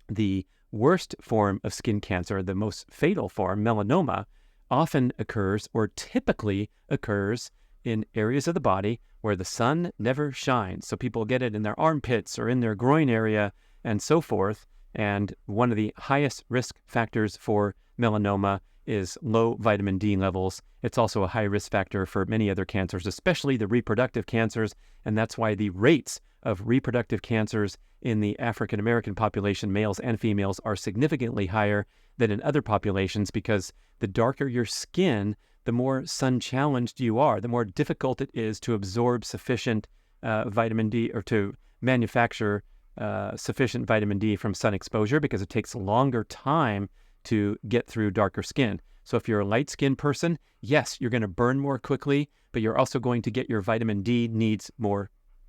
the worst form of skin cancer, the most fatal form, melanoma, often occurs or typically occurs in areas of the body where the sun never shines. So people get it in their armpits or in their groin area and so forth. And one of the highest risk factors for melanoma is low vitamin D levels. It's also a high risk factor for many other cancers, especially the reproductive cancers. And that's why the rates of reproductive cancers in the African American population, males and females, are significantly higher than in other populations, because the darker your skin, the more sun-challenged you are, the more difficult it is to absorb sufficient vitamin D or to manufacture sufficient vitamin D from sun exposure, because it takes a longer time to get through darker skin. So if you're a light-skinned person, yes, you're going to burn more quickly, but you're also going to get your vitamin D needs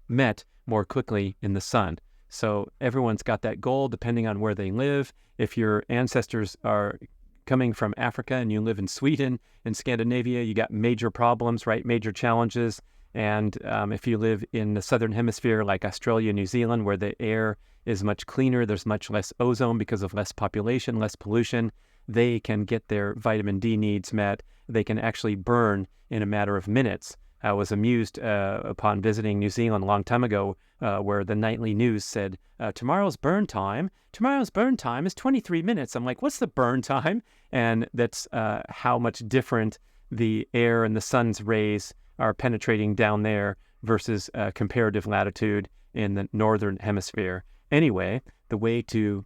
met more quickly in the sun. So everyone's got that goal depending on where they live. If your ancestors are coming from Africa and you live in Sweden and Scandinavia, you got major problems, right? Major challenges. And if you live in the southern hemisphere like Australia, New Zealand, where the air is much cleaner, there's much less ozone because of less population, less pollution, they can get their vitamin D needs met. They can actually burn in a matter of minutes I was amused upon visiting New Zealand a long time ago, where the nightly news said, tomorrow's burn time is 23 minutes. I'm like, what's the burn time? And that's how much different the air and the sun's rays are penetrating down there versus comparative latitude in the northern hemisphere. Anyway, the way to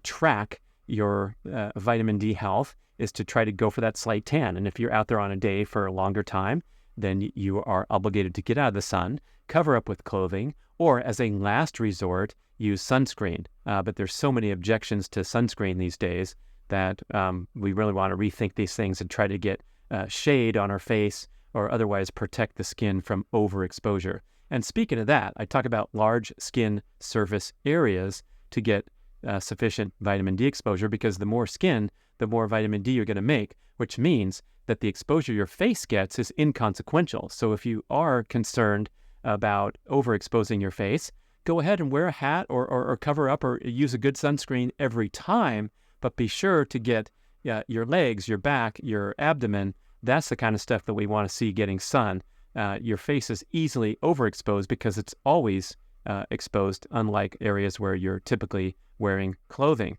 track your vitamin D health is to try to go for that slight tan. And if you're out there on a day for a longer time, then you are obligated to get out of the sun, cover up with clothing, or as a last resort, use sunscreen. But there's so many objections to sunscreen these days that we really want to rethink these things and try to get shade on our face or otherwise protect the skin from overexposure. And speaking of that, I talk about large skin surface areas to get sufficient vitamin D exposure, because the more skin, the more vitamin D you're going to make, which means that the exposure your face gets is inconsequential. So if you are concerned about overexposing your face, go ahead and wear a hat or cover up or use a good sunscreen every time, but be sure to get your legs, your back, your abdomen. That's the kind of stuff that we want to see getting sun. Your face is easily overexposed because it's always exposed, unlike areas where you're typically wearing clothing.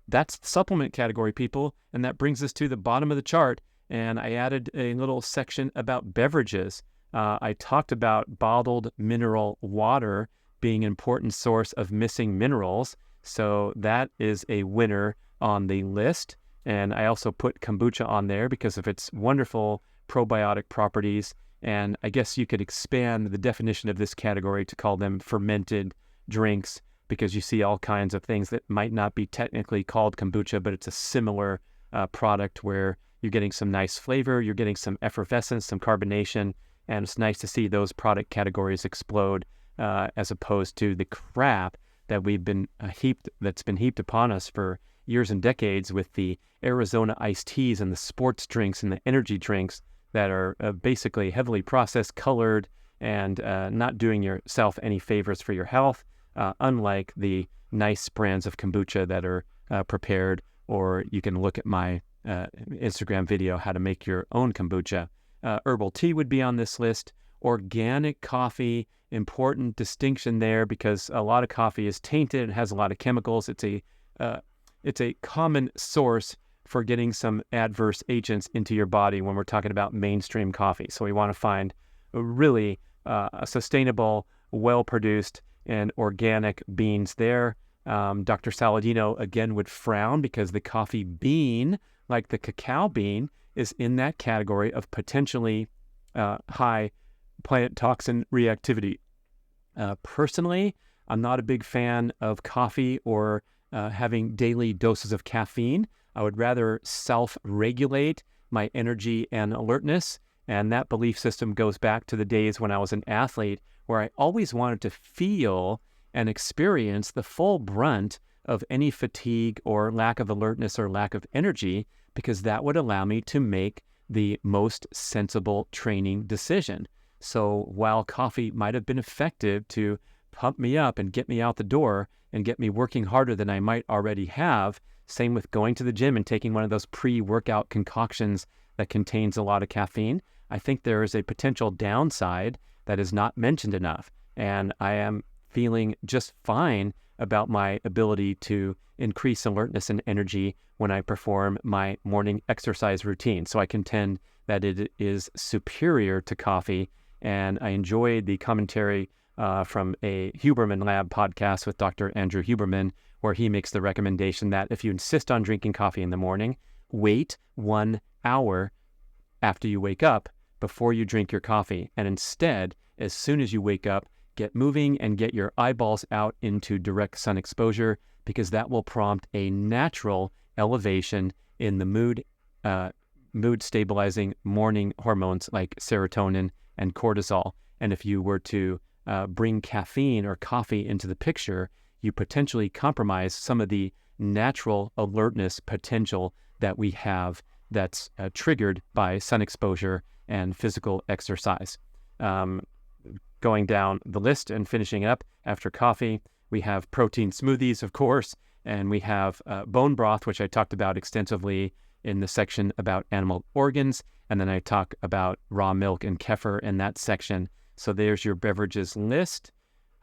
That's the supplement category, people, and that brings us to the bottom of the chart. And I added a little section about beverages. I talked about bottled mineral water being an important source of missing minerals, so that is a winner on the list. And I also put kombucha on there because of its wonderful probiotic properties. And I guess you could expand the definition of this category to call them fermented drinks, because you see all kinds of things that might not be technically called kombucha, but it's a similar product where you're getting some nice flavor, you're getting some effervescence, some carbonation, and it's nice to see those product categories explode as opposed to the crap that that's been heaped upon us for years and decades with the Arizona iced teas and the sports drinks and the energy drinks that are basically heavily processed, colored, and not doing yourself any favors for your health. Unlike the nice brands of kombucha that are prepared, or you can look at my Instagram video, how to make your own kombucha. Herbal tea would be on this list. Organic coffee, important distinction there, because a lot of coffee is tainted. It has a lot of chemicals. It's a common source for getting some adverse agents into your body when we're talking about mainstream coffee. So we want to find a really sustainable, well-produced, and organic beans there. Dr. Saladino, again, would frown because the coffee bean, like the cacao bean, is in that category of potentially high plant toxin reactivity. Personally, I'm not a big fan of coffee or having daily doses of caffeine. I would rather self-regulate my energy and alertness. And that belief system goes back to the days when I was an athlete, where I always wanted to feel and experience the full brunt of any fatigue or lack of alertness or lack of energy, because that would allow me to make the most sensible training decision. So while coffee might have been effective to pump me up and get me out the door and get me working harder than I might already have, same with going to the gym and taking one of those pre-workout concoctions that contains a lot of caffeine, I think there is a potential downside that is not mentioned enough. And I am feeling just fine about my ability to increase alertness and energy when I perform my morning exercise routine. So I contend that it is superior to coffee. And I enjoyed the commentary from a Huberman Lab podcast with Dr. Andrew Huberman, where he makes the recommendation that if you insist on drinking coffee in the morning, wait 1 hour after you wake up before you drink your coffee. And instead, as soon as you wake up, get moving and get your eyeballs out into direct sun exposure, because that will prompt a natural elevation in the mood stabilizing morning hormones like serotonin and cortisol. And if you were to bring caffeine or coffee into the picture, you potentially compromise some of the natural alertness potential that we have that's triggered by sun exposure and physical exercise. Going down the list and finishing up after coffee, we have protein smoothies, of course, and we have bone broth, which I talked about extensively in the section about animal organs, and then I talk about raw milk and kefir in that section. So there's your beverages list.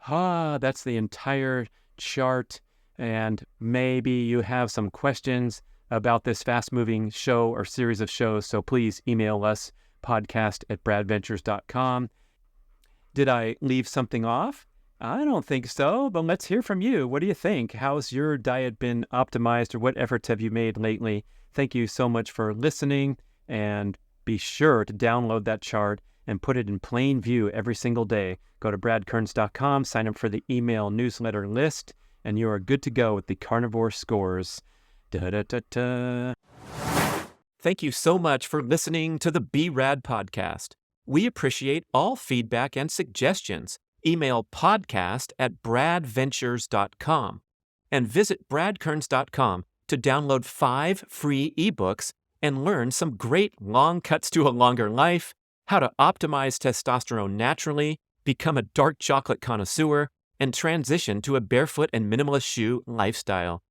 That's the entire chart, and maybe you have some questions about this fast-moving show or series of shows, so please email us, podcast@bradventures.com. Did I leave something off? I don't think so, but let's hear from you. What do you think? How's your diet been optimized, or what efforts have you made lately? Thank you so much for listening, and be sure to download that chart and put it in plain view every single day. Go to bradkearns.com, sign up for the email newsletter list, and you are good to go with the carnivore scores. Da-da-da-da. Thank you so much for listening to the B.rad podcast. We appreciate all feedback and suggestions. Email podcast@bradventures.com and visit bradkearns.com to download 5 free ebooks and learn some great long cuts to a longer life, how to optimize testosterone naturally, become a dark chocolate connoisseur, and transition to a barefoot and minimalist shoe lifestyle.